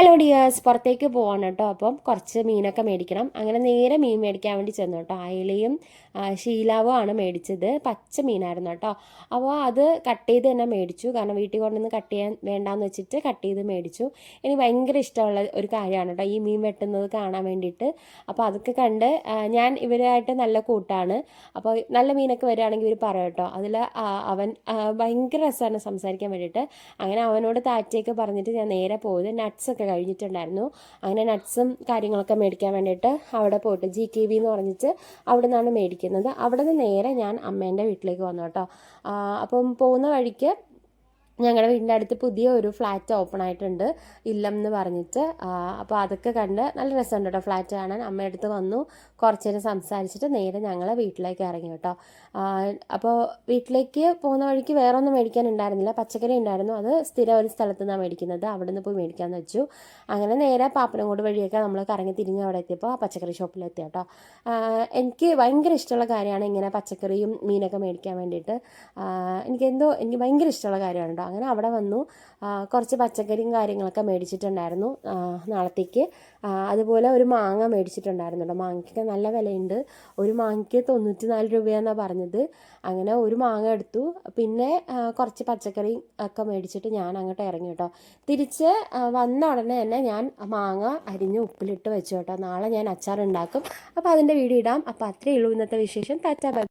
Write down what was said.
Hello dears, പുറത്തേക്ക് പോവാണ് കേട്ടോ. അപ്പം കുറച്ച് മീനൊക്കെ മേടിക്കണം. അങ്ങനെ നേരെ മീൻ മേടിക്കാൻ വേണ്ടി ചെന്നു കേട്ടോ. അയലയും ശീലാവും ആണ് മേടിച്ചത്. പച്ച മീനായിരുന്നു കേട്ടോ. അപ്പോൾ അത് കട്ട് ചെയ്ത് തന്നെ മേടിച്ചു. കാരണം വീട്ടിൽ കൊണ്ടുവന്ന് കട്ട് ചെയ്യാൻ വേണ്ടാന്ന് വെച്ചിട്ട് കട്ട് ചെയ്ത് മേടിച്ചു. എനിക്ക് ഭയങ്കര ഇഷ്ടമുള്ള ഒരു കാര്യമാണ് കേട്ടോ ഈ മീൻ വെട്ടുന്നത് കാണാൻ വേണ്ടിയിട്ട്. അപ്പോൾ അതൊക്കെ കണ്ട് ഞാൻ ഇവരായിട്ട് നല്ല കൂട്ടാണ്. അപ്പോൾ നല്ല മീനൊക്കെ വരികയാണെങ്കിൽ ഇവർ പറയും കേട്ടോ. അതിൽ അവൻ ഭയങ്കര രസമാണ് സംസാരിക്കാൻ വേണ്ടിയിട്ട്. അങ്ങനെ അവനോട് താറ്റയൊക്കെ പറഞ്ഞിട്ട് ഞാൻ നേരെ പോയത് നട്ട്സൊക്കെ കഴിഞ്ഞിട്ടുണ്ടായിരുന്നു. അങ്ങനെ നട്ട്സും കാര്യങ്ങളൊക്കെ മേടിക്കാൻ വേണ്ടിയിട്ട് അവിടെ പോയിട്ട് GKB എന്ന് പറഞ്ഞിട്ട് അവിടെ നിന്നാണ് മേടിക്കുന്നത്. അവിടെ നിന്ന് നേരെ ഞാൻ അമ്മേൻ്റെ വീട്ടിലേക്ക് വന്നു കേട്ടോ. അപ്പം പോകുന്ന വഴിക്ക് ഞങ്ങളുടെ വീടിൻ്റെ അടുത്ത് പുതിയ ഒരു ഫ്ലാറ്റ് ഓപ്പൺ ആയിട്ടുണ്ട്, ഇല്ലം എന്ന് പറഞ്ഞിട്ട്. അപ്പോൾ അതൊക്കെ കണ്ട് നല്ല രസമുണ്ട് കേട്ടോ ഫ്ലാറ്റ് കാണാൻ. അമ്മയുടെ അടുത്ത് വന്നു, കുറച്ച് നേരം സംസാരിച്ചിട്ട് നേരെ ഞങ്ങൾ വീട്ടിലേക്ക് ഇറങ്ങി കേട്ടോ. അപ്പോൾ വീട്ടിലേക്ക് പോകുന്ന വഴിക്ക് വേറെ ഒന്നും മേടിക്കാനുണ്ടായിരുന്നില്ല, പച്ചക്കറി ഉണ്ടായിരുന്നു. അത് സ്ഥിരം ഒരു സ്ഥലത്ത് നിന്നാണ് മേടിക്കുന്നത്, അവിടെ നിന്ന് പോയി മേടിക്കാമെന്ന് വെച്ചു. അങ്ങനെ നേരെ പാപ്പനംകോട് വഴിയൊക്കെ നമ്മൾ കറങ്ങി തിരിഞ്ഞ് അവിടെ എത്തിയപ്പോൾ ആ പച്ചക്കറി ഷോപ്പിലെത്തി കേട്ടോ. എനിക്ക് ഭയങ്കര ഇഷ്ടമുള്ള കാര്യമാണ് ഇങ്ങനെ പച്ചക്കറിയും മീനൊക്കെ മേടിക്കാൻ വേണ്ടിയിട്ട്. എനിക്ക് ഭയങ്കര ഇഷ്ടമുള്ള കാര്യമാണ് കേട്ടോ. അങ്ങനെ അവിടെ വന്നു, കുറച്ച് പച്ചക്കറിയും കാര്യങ്ങളൊക്കെ മേടിച്ചിട്ടുണ്ടായിരുന്നു നാളത്തേക്ക്. അതുപോലെ ഒരു മാങ്ങ മേടിച്ചിട്ടുണ്ടായിരുന്നു കേട്ടോ. മാങ്ങയ്ക്ക് നല്ല വിലയുണ്ട്. ഒരു മാങ്ങയ്ക്ക് 94 രൂപയാണെന്നാണ് പറഞ്ഞത്. അങ്ങനെ ഒരു മാങ്ങ എടുത്തു. പിന്നെ കുറച്ച് പച്ചക്കറി ഒക്കെ മേടിച്ചിട്ട് ഞാൻ അങ്ങോട്ട് ഇറങ്ങി കേട്ടോ. തിരിച്ച് വന്ന ഉടനെ തന്നെ ഞാൻ മാങ്ങ അരിഞ്ഞ് ഉപ്പിലിട്ട് വെച്ചു കേട്ടോ. നാളെ ഞാൻ അച്ചാർ ഉണ്ടാക്കും. അപ്പോൾ അതിൻ്റെ വീഡിയോ ഇടാം. അപ്പോൾ അത്രയേ ഉള്ളൂ ഇന്നത്തെ വിശേഷം. Tata bye.